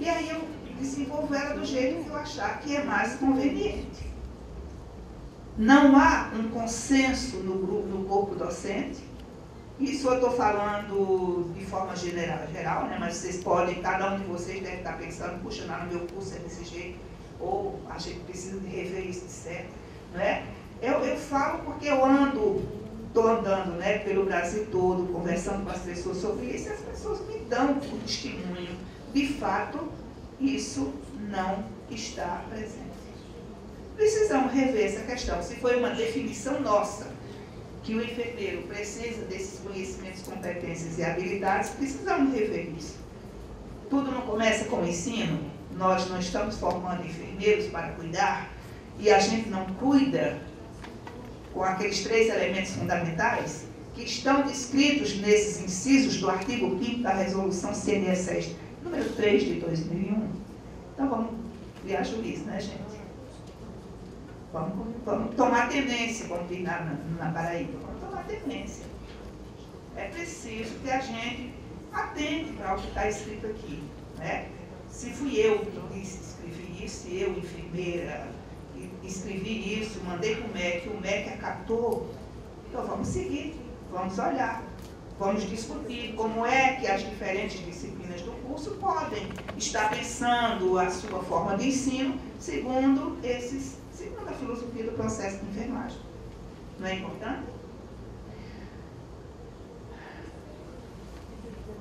E aí eu desenvolvo ela do jeito que eu achar que é mais conveniente. Não há um consenso no grupo, no corpo docente. Isso eu estou falando de forma geral, né? Mas vocês podem, cada um de vocês deve estar pensando, puxa, lá no meu curso é desse jeito, ou a gente precisa de rever isso de certo, não é? Eu falo porque eu estou andando, né, pelo Brasil todo, conversando com as pessoas sobre isso, e as pessoas me dão o testemunho. De fato, isso não está presente. Precisamos rever essa questão. Se foi uma definição nossa, que o enfermeiro precisa desses conhecimentos, competências e habilidades, precisamos rever isso. Tudo não começa com o ensino? Nós não estamos formando enfermeiros para cuidar, e a gente não cuida com aqueles 3 elementos fundamentais que estão descritos nesses incisos do artigo 5º da Resolução CNE-6, número 3 de 2001. Então vamos criar juízo, né, gente? Vamos tomar tenência, como diz na Paraíba, vamos tomar tenência. É preciso que a gente atente para o que está escrito aqui, né? Se fui eu que escrevi isso, se eu, enfermeira, escrevi isso, mandei para o MEC acatou, então vamos seguir, vamos olhar, vamos discutir como é que as diferentes disciplinas do curso podem estar pensando a sua forma de ensino segundo a filosofia do processo de enfermagem. Não é importante?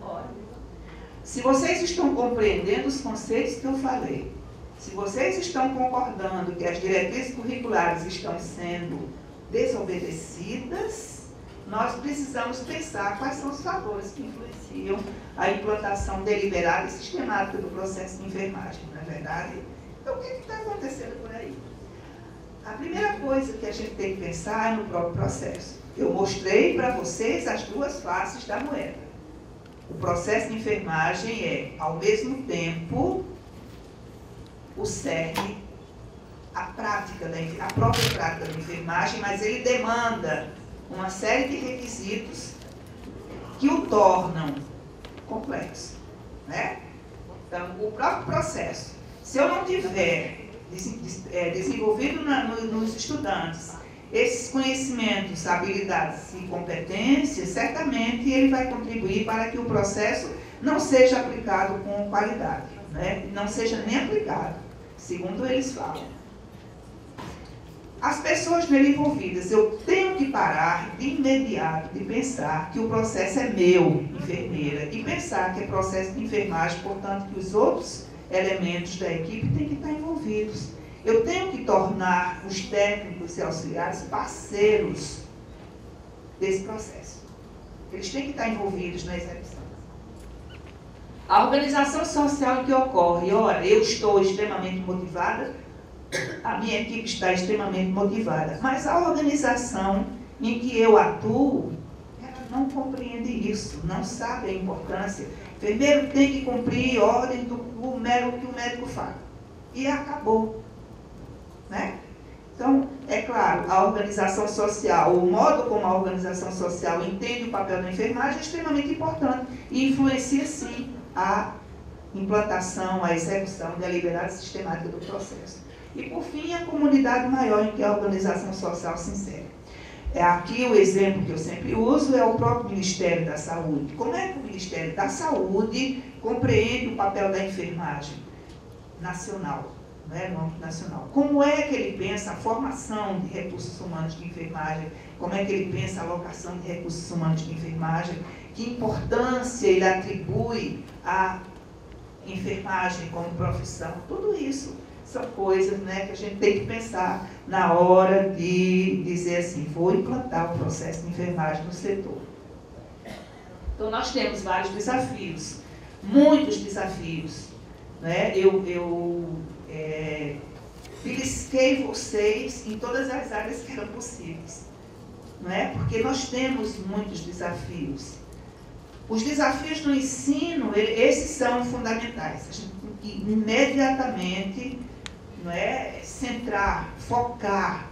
Olha, se vocês estão compreendendo os conceitos que eu falei, se vocês estão concordando que as diretrizes curriculares estão sendo desobedecidas, nós precisamos pensar quais são os fatores que influenciam a implantação deliberada e sistemática do processo de enfermagem, não é verdade? Então, o que está acontecendo por aí? A primeira coisa que a gente tem que pensar é no próprio processo. Eu mostrei para vocês as 2 faces da moeda. O processo de enfermagem é, ao mesmo tempo, o cerne, a própria prática da enfermagem, mas ele demanda uma série de requisitos que o tornam complexo, né? Então, o próprio processo, se eu não tiver desenvolvido nos estudantes esses conhecimentos, habilidades e competências, certamente ele vai contribuir para que o processo não seja aplicado com qualidade, né? Não seja nem aplicado, segundo eles falam. As pessoas nele envolvidas, eu tenho que parar de imediato de pensar que o processo é meu, enfermeira, e pensar que é processo de enfermagem, portanto, que os outros elementos da equipe têm que estar envolvidos. Eu tenho que tornar os técnicos e auxiliares parceiros desse processo. Eles têm que estar envolvidos na execução. A organização social em que ocorre, ora, eu estou extremamente motivada, a minha equipe está extremamente motivada, mas a organização em que eu atuo, ela não compreende isso, não sabe a importância. O enfermeiro tem que cumprir ordem do que o médico fala. E acabou. Né? Então, é claro, a organização social, o modo como a organização social entende o papel da enfermagem é extremamente importante e influencia, sim, a implantação, a execução deliberada e sistemática do processo. E, por fim, a comunidade maior em que a organização social se insere. Aqui o exemplo que eu sempre uso é o próprio Ministério da Saúde. Como é que o Ministério da Saúde compreende o papel da enfermagem nacional, né, no âmbito nacional? Como é que ele pensa a formação de recursos humanos de enfermagem? Como é que ele pensa a alocação de recursos humanos de enfermagem? Que importância ele atribui à enfermagem como profissão? Tudo isso são coisas, né, que a gente tem que pensar na hora de dizer assim, vou implantar o processo de enfermagem no setor. Então, nós temos vários desafios, muitos desafios. Né? Eu belisquei vocês em todas as áreas que eram possíveis. Não é? Porque nós temos muitos desafios. Os desafios no ensino, esses são fundamentais. A gente tem que imediatamente, não é, centrar, focar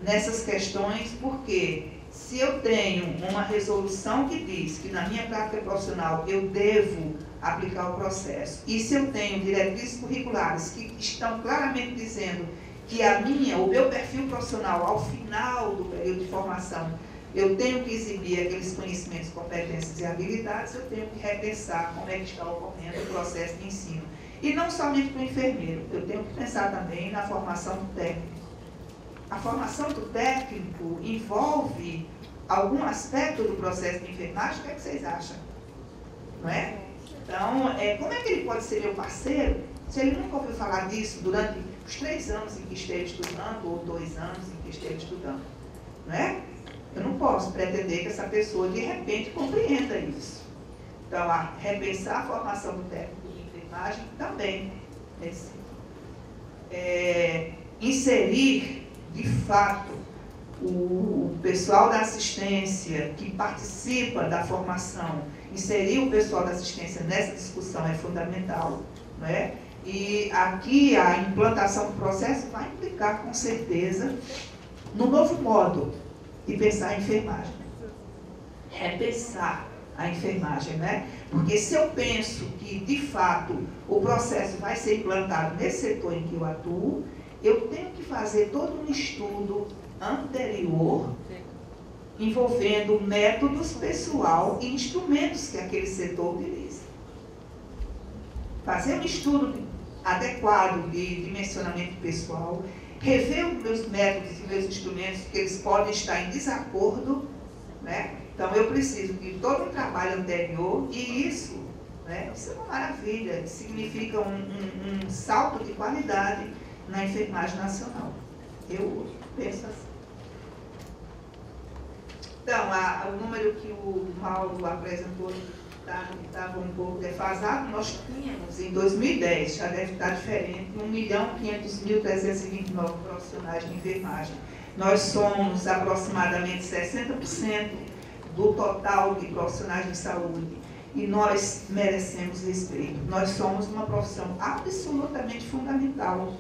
nessas questões, porque se eu tenho uma resolução que diz que na minha prática profissional eu devo aplicar o processo. E se eu tenho diretrizes curriculares que estão claramente dizendo que o meu perfil profissional, ao final do período de formação, eu tenho que exibir aqueles conhecimentos, competências e habilidades, eu tenho que repensar como é que está ocorrendo o processo de ensino. E não somente para o enfermeiro, eu tenho que pensar também na formação do técnico. A formação do técnico envolve algum aspecto do processo de enfermagem? O que é que vocês acham? Não é? Então, como é que ele pode ser meu parceiro se ele nunca ouviu falar disso durante os 3 anos em que esteve estudando, ou 2 anos em que esteve estudando? Não é? Eu não posso pretender que essa pessoa, de repente, compreenda isso. Então, repensar a formação do técnico de enfermagem também. Inserir, de fato, o pessoal da assistência que participa da formação, inserir o pessoal da assistência nessa discussão é fundamental, não é? E aqui a implantação do processo vai implicar, com certeza, no novo modo de pensar a enfermagem. Repensar a enfermagem, né? Porque se eu penso que, de fato, o processo vai ser implantado nesse setor em que eu atuo, eu tenho que fazer todo um estudo anterior, envolvendo métodos, pessoal e instrumentos que aquele setor utiliza. Fazer um estudo adequado de dimensionamento pessoal, rever os meus métodos e meus instrumentos, que eles podem estar em desacordo, né? Então, eu preciso de todo um trabalho anterior e isso, né, isso é uma maravilha, significa um salto de qualidade na enfermagem nacional. Eu penso assim. Então, o número que o Mauro apresentou estava um pouco defasado. Nós tínhamos, em 2010, já deve estar diferente, 1.500.329 profissionais de enfermagem. Nós somos aproximadamente 60% do total de profissionais de saúde e nós merecemos respeito. Nós somos uma profissão absolutamente fundamental.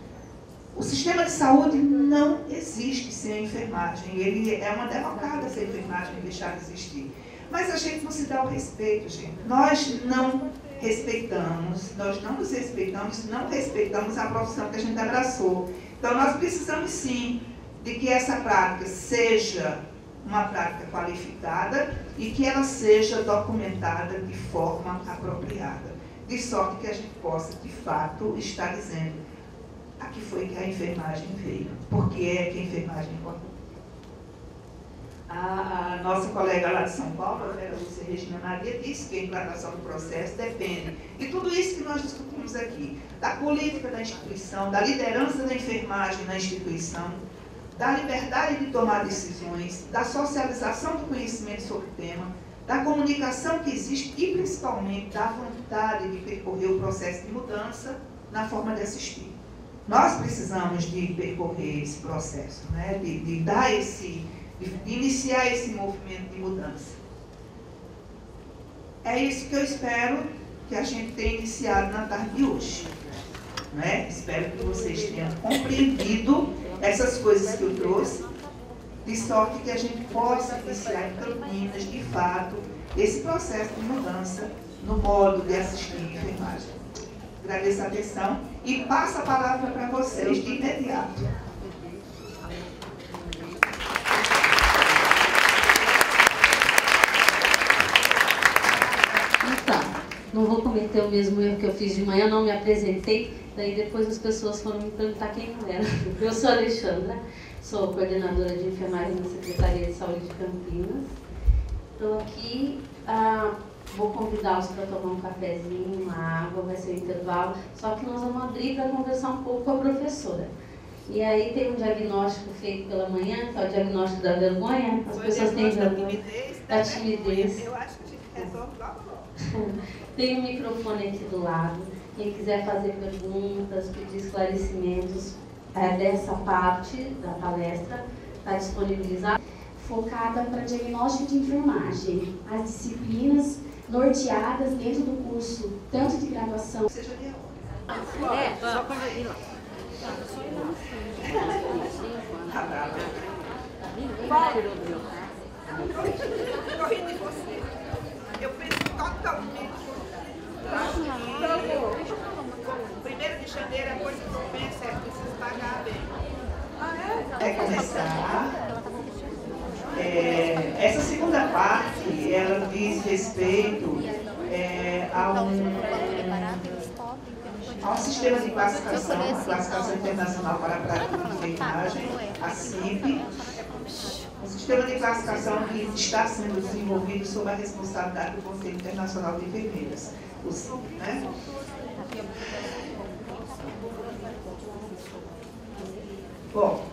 O sistema de saúde não existe sem a enfermagem. Ele é uma derrocada se a enfermagem deixar de existir. Mas a gente não se dá o respeito, gente. Nós não respeitamos, nós não nos respeitamos, não respeitamos a profissão que a gente abraçou. Então, nós precisamos, sim, de que essa prática seja uma prática qualificada e que ela seja documentada de forma apropriada. De sorte que a gente possa, de fato, estar dizendo aqui foi que a enfermagem veio. Porque é que a enfermagem é importante. A nossa colega lá de São Paulo, a Vera Lúcia Regina Maria, disse que a implantação do processo depende de tudo isso que nós discutimos aqui, da política da instituição, da liderança da enfermagem na instituição, da liberdade de tomar decisões, da socialização do conhecimento sobre o tema, da comunicação que existe e, principalmente, da vontade de percorrer o processo de mudança na forma de assistir. Nós precisamos de percorrer esse processo, né? de dar de iniciar esse movimento de mudança. É isso que eu espero que a gente tenha iniciado na tarde de hoje. Né? Espero que vocês tenham compreendido essas coisas que eu trouxe, de sorte que a gente possa iniciar em Campinas, de fato, esse processo de mudança no modo de assistir a enfermagem. Agradeço a atenção e passo a palavra para vocês de imediato. Não vou cometer o mesmo erro que eu fiz de manhã, não me apresentei, daí depois as pessoas foram me perguntar quem eu era. Eu sou a Alexandra, sou coordenadora de enfermagem da Secretaria de Saúde de Campinas. Estou aqui, vou convidá-los para tomar um cafezinho, uma água, vai ser um intervalo, só que nós vamos abrir para conversar um pouco com a professora. E aí tem um diagnóstico feito pela manhã, que é o diagnóstico da vergonha, as pessoas têm vergonha, da timidez. Eu acho que a gente resolve logo. Tem um microfone aqui do lado. Quem quiser fazer perguntas, pedir esclarecimentos dessa parte da palestra, está disponibilizado. Focada para diagnóstico de enfermagem. As disciplinas norteadas dentro do curso, tanto de graduação... Seja de onde? Só quando eu ir lá. Tá brava. Corri de você. Eu penso totalmente. 1º de janeiro a coisa começa, precisa pagar bem. É começar. Essa segunda parte, ela diz respeito ao sistema de classificação, a classificação internacional para a prática de enfermagem, a CIP, um sistema de classificação que está sendo desenvolvido sob a responsabilidade do Conselho Internacional de Enfermeiras, o CIP, né? Bom,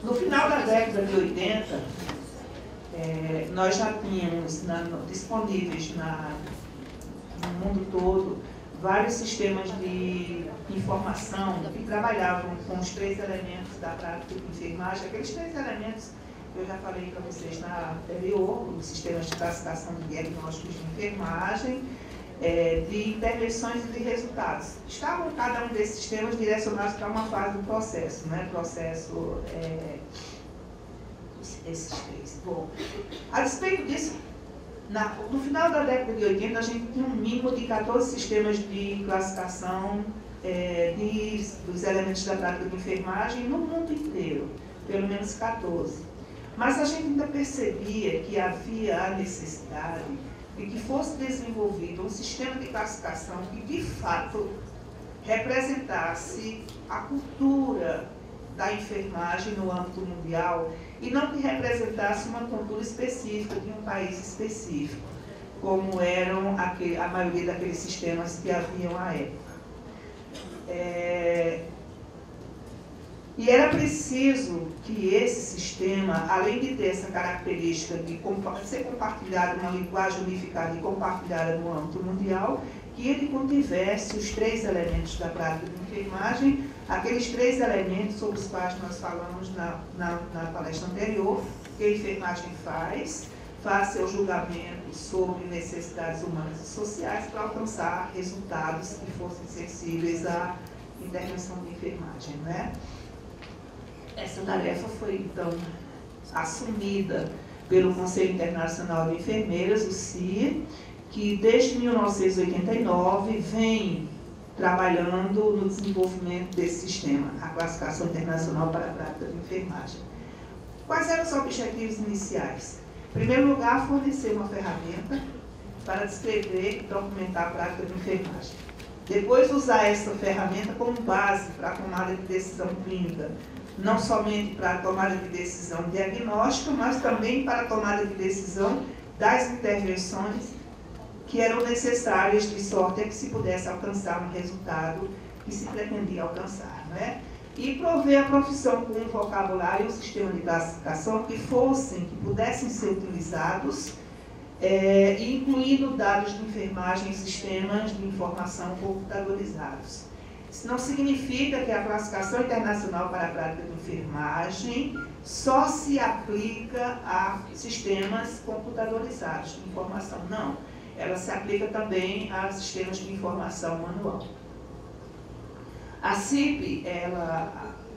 no final da década de 80, nós já tínhamos disponíveis no mundo todo vários sistemas de informação que trabalhavam com os 3 elementos da prática de enfermagem. Aqueles 3 elementos que eu já falei para vocês na anterior, os sistemas de classificação de diagnósticos de enfermagem, de intervenções e de resultados. Estavam cada um desses sistemas direcionados para uma fase do processo, né? Esses 3. Bom, a despeito disso, no final da década de 80, a gente tinha um mínimo de 14 sistemas de classificação dos elementos da prática de enfermagem no mundo inteiro, pelo menos 14. Mas a gente ainda percebia que havia a necessidade de que fosse desenvolvido um sistema de classificação que, de fato, representasse a cultura da enfermagem no âmbito mundial e não que representasse uma cultura específica de um país específico, como eram a maioria daqueles sistemas que haviam à época. E era preciso que esse sistema, além de ter essa característica de ser compartilhado, uma linguagem unificada e compartilhada no âmbito mundial, que ele contivesse os 3 elementos da prática de enfermagem, aqueles 3 elementos sobre os quais nós falamos na palestra anterior, que a enfermagem faz seu julgamento sobre necessidades humanas e sociais para alcançar resultados que fossem sensíveis à intervenção de enfermagem, né? Essa tarefa foi, então, assumida pelo Conselho Internacional de Enfermeiras, o CIE, que desde 1989 vem trabalhando no desenvolvimento desse sistema, a Classificação Internacional para a Prática de Enfermagem. Quais eram os objetivos iniciais? Em primeiro lugar, fornecer uma ferramenta para descrever e documentar a prática de enfermagem. Depois, usar essa ferramenta como base para a tomada de decisão clínica, não somente para a tomada de decisão diagnóstica, mas também para a tomada de decisão das intervenções que eram necessárias, de sorte a que se pudesse alcançar um resultado que se pretendia alcançar, né? E prover a profissão com um vocabulário e um sistema de classificação que pudessem ser utilizados, incluindo dados de enfermagem em sistemas de informação computadorizados. Isso não significa que a Classificação Internacional para a Prática de Enfermagem só se aplica a sistemas computadorizados de informação, não. Ela se aplica também a sistemas de informação manual. A CIP,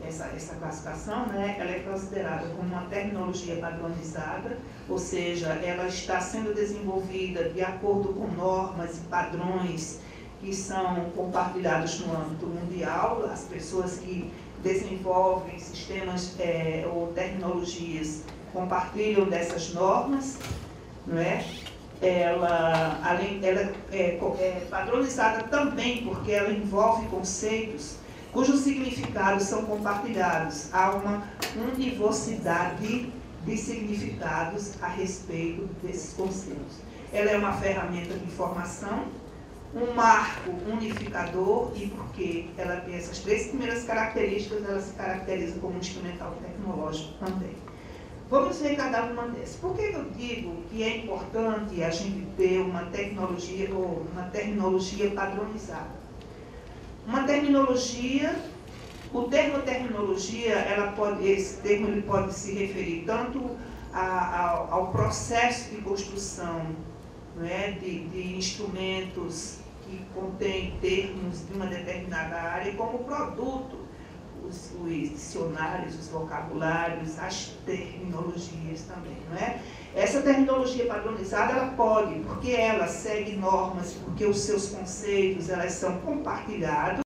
essa classificação, né, ela é considerada como uma terminologia padronizada, ou seja, ela está sendo desenvolvida de acordo com normas e padrões que são compartilhados no âmbito mundial. As pessoas que desenvolvem sistemas ou tecnologias compartilham dessas normas, não é? Ela é padronizada também porque ela envolve conceitos cujos significados são compartilhados. Há uma univocidade de significados a respeito desses conceitos. Ela é uma ferramenta de informação, um marco unificador, e porque ela tem essas 3 primeiras características, ela se caracteriza como um instrumental tecnológico também. Vamos ver cada uma dessas. Por que eu digo que é importante a gente ter uma tecnologia ou uma terminologia padronizada? Uma terminologia, o termo terminologia, esse termo ele pode se referir tanto ao processo de construção, não é, de instrumentos que contêm termos de uma determinada área, como o produto os dicionários, os vocabulários, as terminologias também, não é? Essa terminologia padronizada, ela pode, porque ela segue normas, porque os seus conceitos, elas são compartilhados,